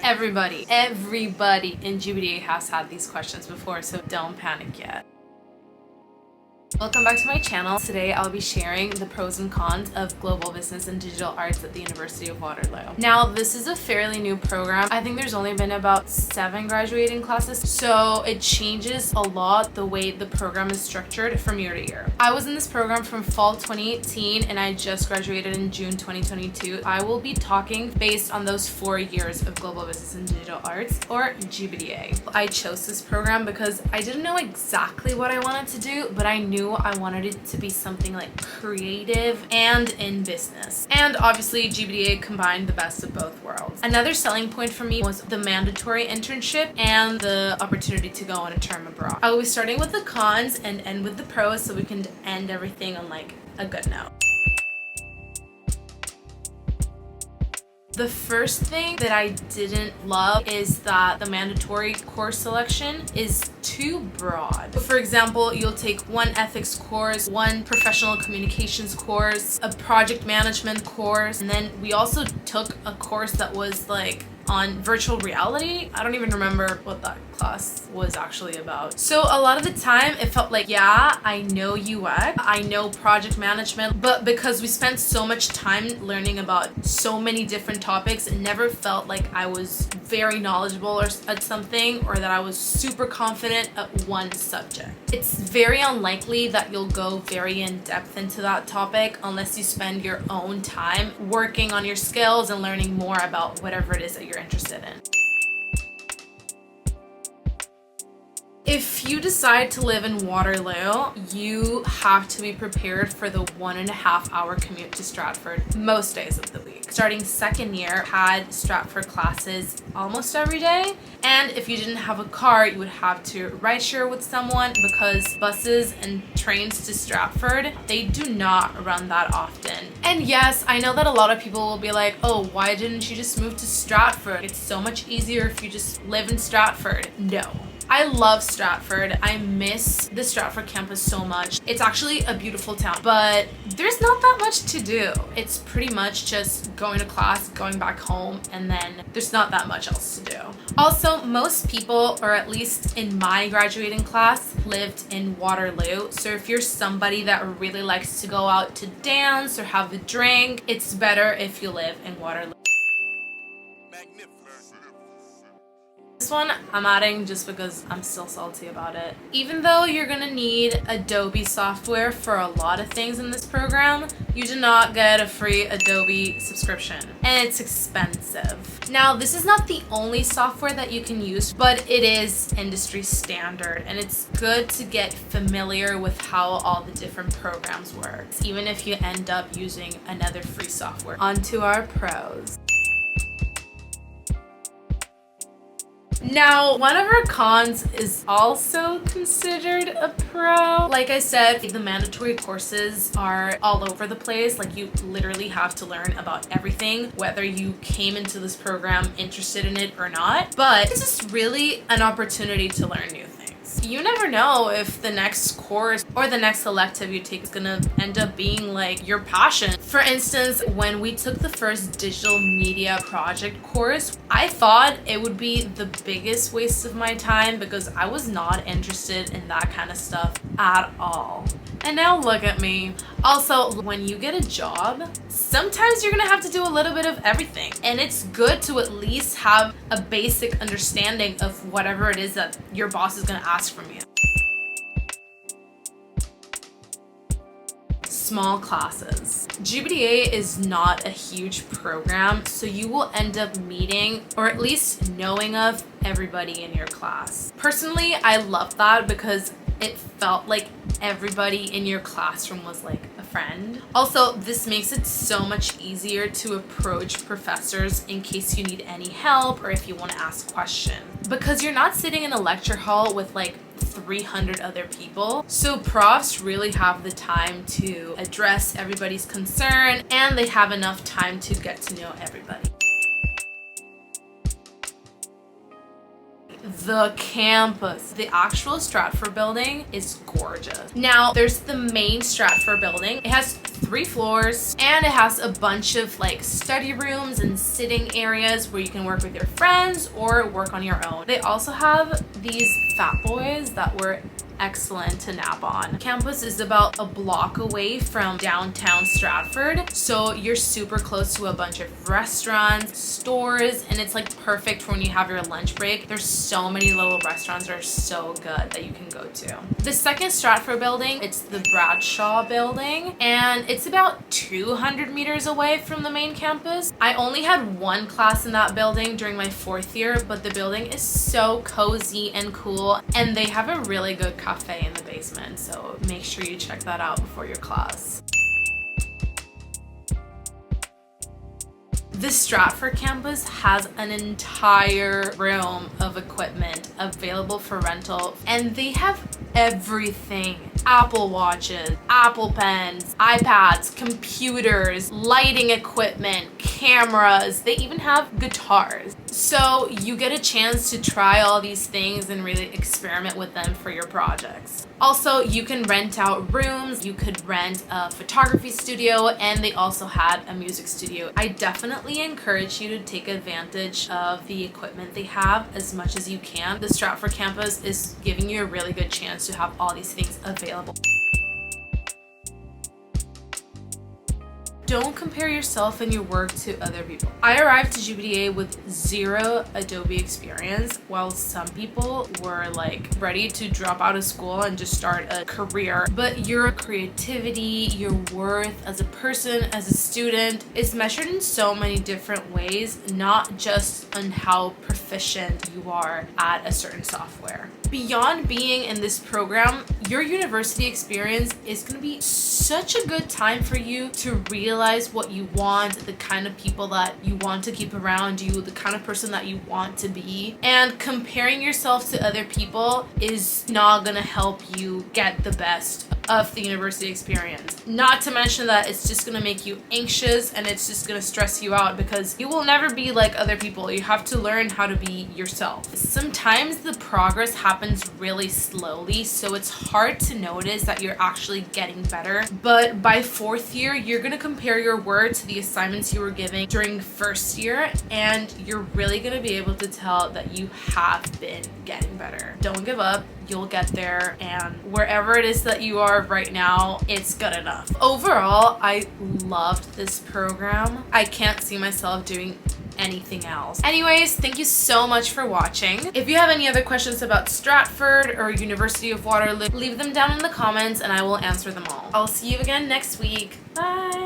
Everybody in GBDA has had these questions before, so don't panic yet. Welcome back to my channel. Today I'll be sharing the pros and cons of global business and digital arts at the University of Waterloo. Now, this is a fairly new program. I think there's only been about 7 graduating classes, so it changes a lot the way the program is structured from year to year. I was in this program from fall 2018 and I just graduated in June 2022. I will be talking based on those 4 years of global business and digital arts, or GBDA. I chose this program because I didn't know exactly what I wanted to do, but I knew I wanted it to be something like creative and in business. And obviously GBDA combined the best of both worlds. Another selling point for me was the mandatory internship and the opportunity to go on a term abroad. I will be starting with the cons and end with the pros so we can end everything on like a good note. The first thing that I didn't love is that the mandatory course selection is too broad. For example, you'll take one ethics course, one professional communications course, a project management course, and then we also took a course that was like on virtual reality. I don't even remember what that class was actually about. So a lot of the time it felt like, yeah, I know UX, I know project management, but because we spent so much time learning about so many different topics, it never felt like I was very knowledgeable at something or that I was super confident at one subject. It's very unlikely that you'll go very in depth into that topic unless you spend your own time working on your skills and learning more about whatever it is that you're interested in. If you decide to live in Waterloo, you have to be prepared for the 1.5 hour commute to Stratford most days of the week. Starting second year, had Stratford classes almost every day. And if you didn't have a car, you would have to rideshare with someone because buses and trains to Stratford, they do not run that often. And yes, I know that a lot of people will be like, oh, why didn't you just move to Stratford? It's so much easier if you just live in Stratford. No. I love Stratford. I miss the Stratford campus so much. It's actually a beautiful town, but there's not that much to do. It's pretty much just going to class, going back home, and then there's not that much else to do. Also, most people, or at least in my graduating class, lived in Waterloo. So if you're somebody that really likes to go out to dance or have a drink, it's better if you live in Waterloo. This one I'm adding just because I'm still salty about it. Even though you're gonna need Adobe software for a lot of things in this program, you do not get a free Adobe subscription, and it's expensive. Now, this is not the only software that you can use, but it is industry standard, and it's good to get familiar with how all the different programs work, even if you end up using another free software. On to our pros. Now, one of our cons is also considered a pro. Like I said, the mandatory courses are all over the place. Like, you literally have to learn about everything, whether you came into this program interested in it or not. But this is really an opportunity to learn new things. You never know if the next course or the next elective you take is gonna end up being like your passion. For instance, when we took the first digital media project course, I thought it would be the biggest waste of my time because I was not interested in that kind of stuff at all. And now look at me. Also, when you get a job, sometimes you're gonna have to do a little bit of everything. And it's good to at least have a basic understanding of whatever it is that your boss is gonna ask from you. Small classes. GBDA is not a huge program, so you will end up meeting or at least knowing of everybody in your class. Personally, I love that because it felt like everybody in your classroom was like a friend. Also, this makes it so much easier to approach professors in case you need any help or if you want to ask questions. Because you're not sitting in a lecture hall with like 300 other people. So profs really have the time to address everybody's concern, and they have enough time to get to know everybody. The campus. The actual Stratford building is gorgeous. Now, there's the main Stratford building. It has 3 floors, and it has a bunch of like study rooms and sitting areas where you can work with your friends or work on your own. They also have these fat boys that were excellent to nap on. Campus is about a block away from downtown Stratford, so you're super close to a bunch of restaurants, stores, and it's like perfect for when you have your lunch break. There's so many little restaurants that are so good that you can go to. The second Stratford building, it's the Bradshaw building, and it's about 200 meters away from the main campus. I only had one class in that building during my 4th year, but the building is so cozy and cool, and they have a really good cafe in the basement, so make sure you check that out before your class. The Stratford campus has an entire room of equipment available for rental, and they have everything. Apple Watches, Apple Pens, iPads, computers, lighting equipment, cameras. They even have guitars. So you get a chance to try all these things and really experiment with them for your projects. Also, you can rent out rooms, you could rent a photography studio, and they also had a music studio. I definitely encourage you to take advantage of the equipment they have as much as you can. The Stratford campus is giving you a really good chance to have all these things available. Don't compare yourself and your work to other people. I arrived to GBDA with 0 Adobe experience, while some people were like ready to drop out of school and just start a career. But your creativity, your worth as a person, as a student, is measured in so many different ways, not just on how proficient you are at a certain software. Beyond being in this program, your university experience is going to be such a good time for you to realize what you want, the kind of people that you want to keep around you, the kind of person that you want to be. And comparing yourself to other people is not going to help you get the best of the university experience. Not to mention that it's just going to make you anxious and it's just going to stress you out because you will never be like other people. You have to learn how to be yourself. Sometimes the progress happens really slowly, so it's hard to notice that you're actually getting better. But by 4th year, you're going to compare your work to the assignments you were giving during 1st year, and you're really going to be able to tell that you have been getting better. Don't give up. You'll get there, and wherever it is that you are right now, it's good enough. Overall, I loved this program. I can't see myself doing anything else. Anyways, thank you so much for watching. If you have any other questions about Stratford or University of Waterloo, leave them down in the comments and I will answer them all. I'll see you again next week. Bye!